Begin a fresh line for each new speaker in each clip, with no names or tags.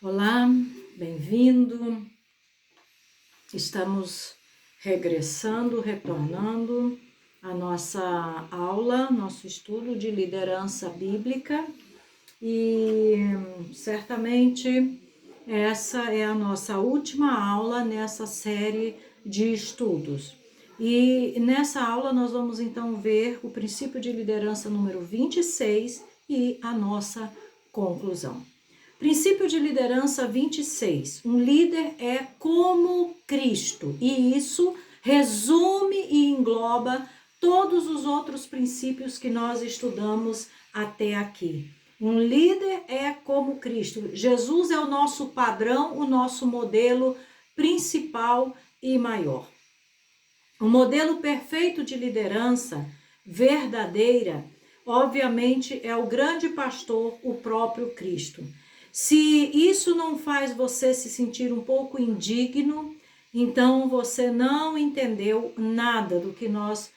Olá, bem-vindo. Estamos retornando à nossa aula, nosso estudo de liderança bíblica e certamente essa é a nossa última aula nessa série de estudos. E nessa aula nós vamos então ver o princípio de liderança número 26 e a nossa conclusão. Princípio de liderança 26. Um líder é como Cristo, e isso resume e engloba todos os outros princípios que nós estudamos até aqui. Um líder é como Cristo. Jesus é o nosso padrão, o nosso modelo principal e maior. O modelo perfeito de liderança verdadeira, obviamente, é o grande pastor, o próprio Cristo. Se isso não faz você se sentir um pouco indigno, então você não entendeu nada do que nós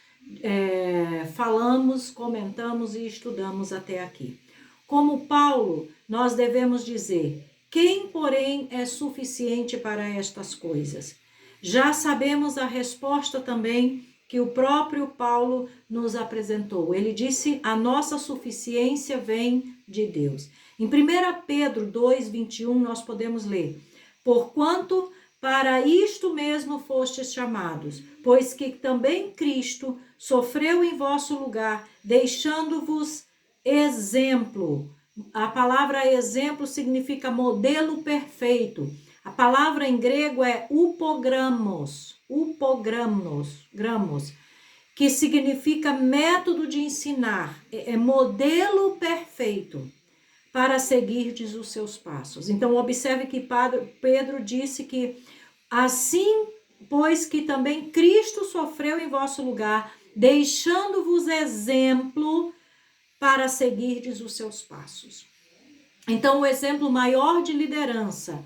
falamos, comentamos e estudamos até aqui. Como Paulo, nós devemos dizer: quem, porém, é suficiente para estas coisas? Já sabemos a resposta também que o próprio Paulo nos apresentou. Ele disse: a nossa suficiência vem de Deus. Em 1 Pedro 2:21 nós podemos ler: porquanto para isto mesmo fostes chamados, pois que também Cristo sofreu em vosso lugar, deixando-vos exemplo. A palavra exemplo significa modelo perfeito. A palavra em grego é upogramos, que significa método de ensinar, é modelo perfeito para seguirdes os seus passos. Então, observe que Pedro disse que assim, pois que também Cristo sofreu em vosso lugar, deixando-vos exemplo para seguirdes os seus passos. Então, o exemplo maior de liderança,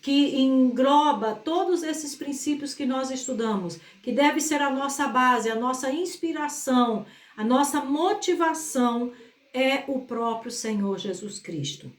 que engloba todos esses princípios que nós estudamos, que deve ser a nossa base, a nossa inspiração, a nossa motivação, é o próprio Senhor Jesus Cristo.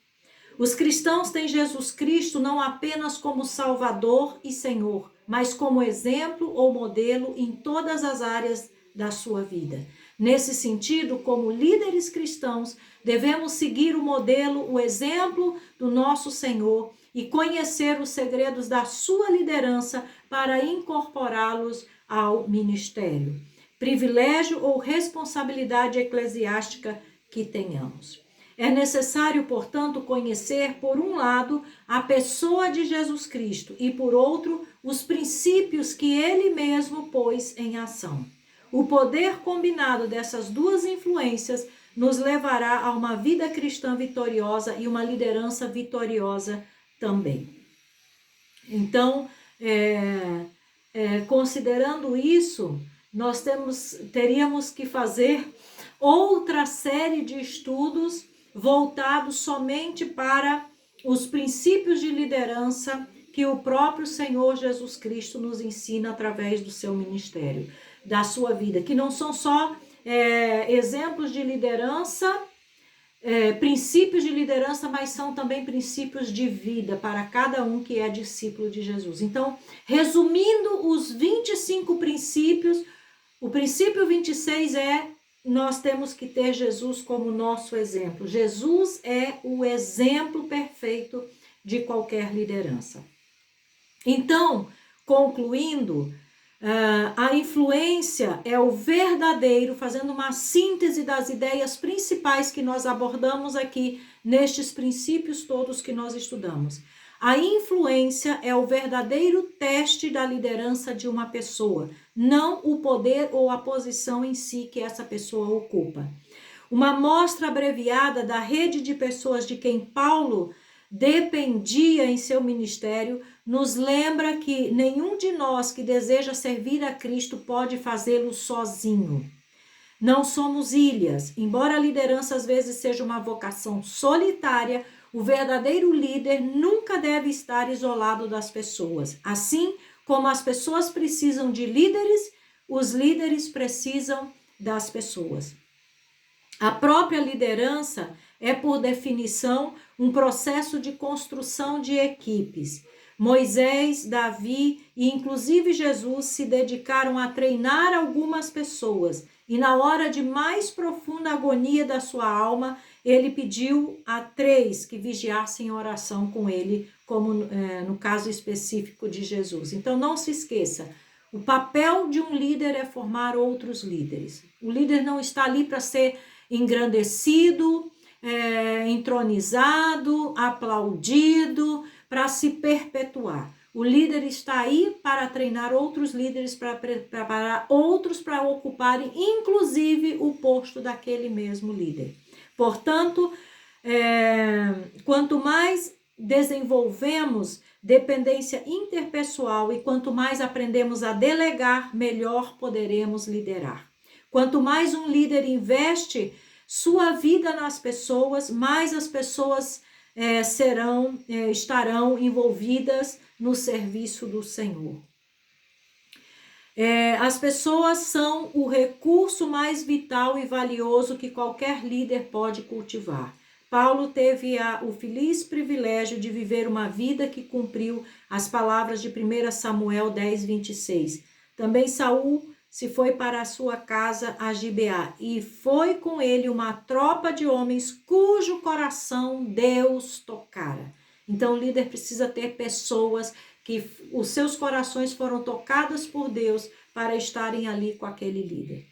Os cristãos têm Jesus Cristo não apenas como Salvador e Senhor, mas como exemplo ou modelo em todas as áreas da sua vida. Nesse sentido, como líderes cristãos, devemos seguir o modelo, o exemplo do nosso Senhor e conhecer os segredos da sua liderança para incorporá-los ao ministério. Privilégio ou responsabilidade eclesiástica que tenhamos. É necessário, portanto, conhecer, por um lado, a pessoa de Jesus Cristo e, por outro, os princípios que ele mesmo pôs em ação. O poder combinado dessas duas influências nos levará a uma vida cristã vitoriosa e uma liderança vitoriosa também. Então, considerando isso, nós teríamos que fazer outra série de estudos voltados somente para os princípios de liderança que o próprio Senhor Jesus Cristo nos ensina através do seu ministério, da sua vida, que não são só exemplos de liderança, princípios de liderança, mas são também princípios de vida para cada um que é discípulo de Jesus. Então, resumindo os 25 princípios, o princípio 26 nós temos que ter Jesus como nosso exemplo. Jesus é o exemplo perfeito de qualquer liderança. Então, concluindo, a influência é o verdadeiro, fazendo uma síntese das ideias principais que nós abordamos aqui nestes princípios todos que nós estudamos. A influência é o verdadeiro teste da liderança de uma pessoa, não o poder ou a posição em si que essa pessoa ocupa. Uma amostra abreviada da rede de pessoas de quem Paulo dependia em seu ministério nos lembra que nenhum de nós que deseja servir a Cristo pode fazê-lo sozinho. Não somos ilhas. Embora a liderança às vezes seja uma vocação solitária, o verdadeiro líder nunca deve estar isolado das pessoas. Assim como as pessoas precisam de líderes, os líderes precisam das pessoas. A própria liderança é, por definição, um processo de construção de equipes. Moisés, Davi e inclusive Jesus se dedicaram a treinar algumas pessoas, e na hora de mais profunda agonia da sua alma, ele pediu a 3 que vigiassem em oração com ele, como no caso específico de Jesus. Então não se esqueça, o papel de um líder é formar outros líderes. O líder não está ali para ser engrandecido, entronizado, aplaudido, para se perpetuar. O líder está aí para treinar outros líderes, para preparar outros para ocuparem, inclusive, o posto daquele mesmo líder. Portanto, quanto mais desenvolvemos dependência interpessoal e quanto mais aprendemos a delegar, melhor poderemos liderar. Quanto mais um líder investe sua vida nas pessoas, mais as pessoas estarão envolvidas no serviço do Senhor. As pessoas são o recurso mais vital e valioso que qualquer líder pode cultivar. Paulo teve o feliz privilégio de viver uma vida que cumpriu as palavras de 1 Samuel 10, 26. Também Saul se foi para a sua casa a Gibeá, e foi com ele uma tropa de homens cujo coração Deus tocara. Então o líder precisa ter pessoas que os seus corações foram tocados por Deus para estarem ali com aquele líder.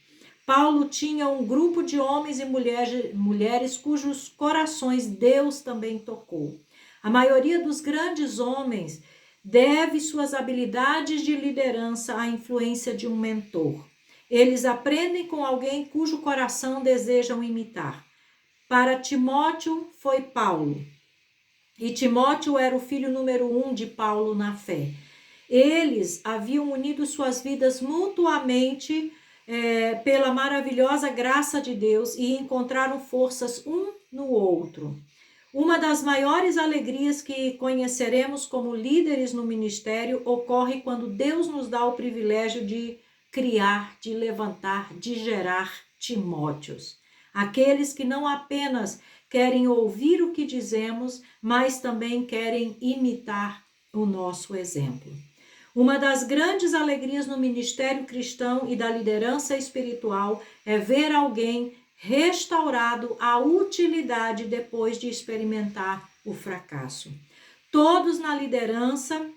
Paulo tinha um grupo de homens e mulheres cujos corações Deus também tocou. A maioria dos grandes homens deve suas habilidades de liderança à influência de um mentor. Eles aprendem com alguém cujo coração desejam imitar. Para Timóteo foi Paulo. E Timóteo era o filho número 1 de Paulo na fé. Eles haviam unido suas vidas mutuamente pela maravilhosa graça de Deus e encontraram forças um no outro. Uma das maiores alegrias que conheceremos como líderes no ministério ocorre quando Deus nos dá o privilégio de criar, de levantar, de gerar Timóteos. Aqueles que não apenas querem ouvir o que dizemos, mas também querem imitar o nosso exemplo. Uma das grandes alegrias no ministério cristão e da liderança espiritual é ver alguém restaurado à utilidade depois de experimentar o fracasso. Todos na liderança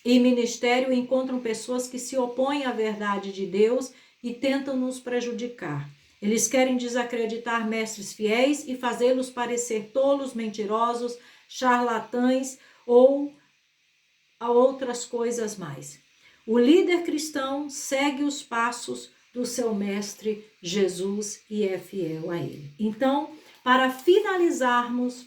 e ministério encontram pessoas que se opõem à verdade de Deus e tentam nos prejudicar. Eles querem desacreditar mestres fiéis e fazê-los parecer tolos, mentirosos, charlatães ou a outras coisas mais. O líder cristão segue os passos do seu mestre Jesus e é fiel a ele. Então, para finalizarmos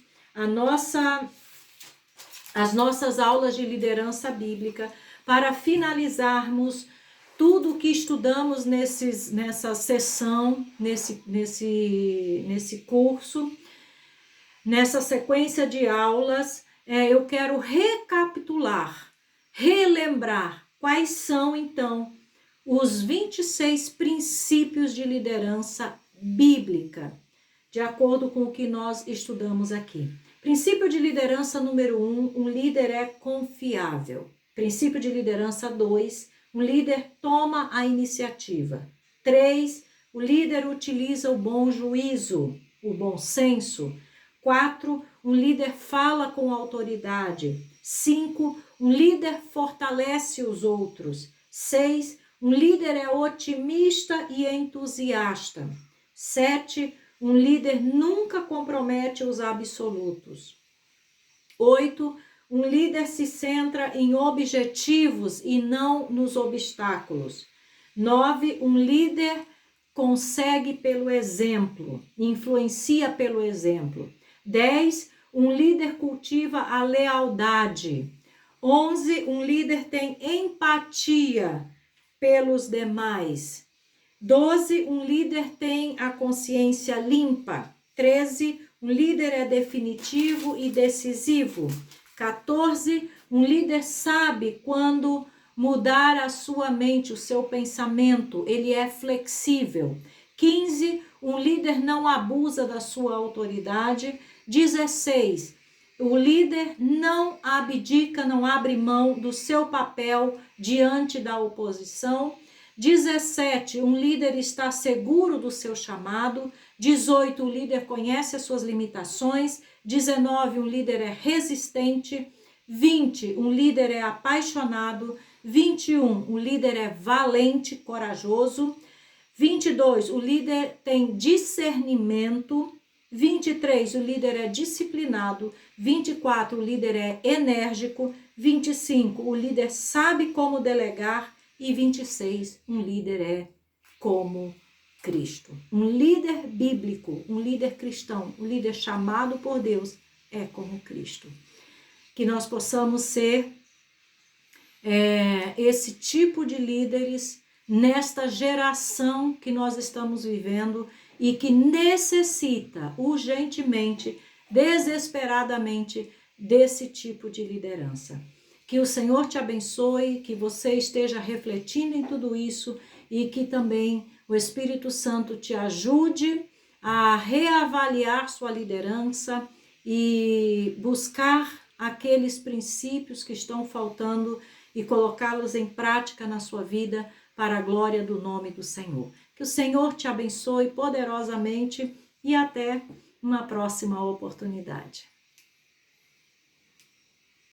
as nossas aulas de liderança bíblica, para finalizarmos tudo o que estudamos nessa sessão, nesse curso, nessa sequência de aulas, eu quero recapitular, relembrar quais são, então, os 26 princípios de liderança bíblica, de acordo com o que nós estudamos aqui. Princípio de liderança número 1, um líder é confiável. Princípio de liderança 2, um líder toma a iniciativa. 3, o líder utiliza o bom juízo, o bom senso. 4, um líder fala com autoridade. 5, um líder fortalece os outros. 6, um líder é otimista e entusiasta. 7, um líder nunca compromete os absolutos. 8, um líder se centra em objetivos e não nos obstáculos. 9, um líder consegue pelo exemplo, influencia pelo exemplo. 10, um líder cultiva a lealdade. 11, um líder tem empatia pelos demais. 12, um líder tem a consciência limpa. 13, um líder é definitivo e decisivo. 14, um líder sabe quando mudar a sua mente, o seu pensamento, ele é flexível. 15, um líder não abusa da sua autoridade. 16, o líder não abdica, não abre mão do seu papel diante da oposição. 17, um líder está seguro do seu chamado. 18, o líder conhece as suas limitações. 19, um líder é resistente. 20, um líder é apaixonado. 21, o líder é valente, corajoso. 22, o líder tem discernimento. 23, o líder é disciplinado. 24, o líder é enérgico. 25, o líder sabe como delegar. E 26, um líder é como Cristo. Um líder bíblico, um líder cristão, um líder chamado por Deus é como Cristo. Que nós possamos ser esse tipo de líderes nesta geração que nós estamos vivendo e que necessita urgentemente, desesperadamente desse tipo de liderança. Que o Senhor te abençoe, que você esteja refletindo em tudo isso e que também o Espírito Santo te ajude a reavaliar sua liderança e buscar aqueles princípios que estão faltando e colocá-los em prática na sua vida para a glória do nome do Senhor. Que o Senhor te abençoe poderosamente e até uma próxima oportunidade.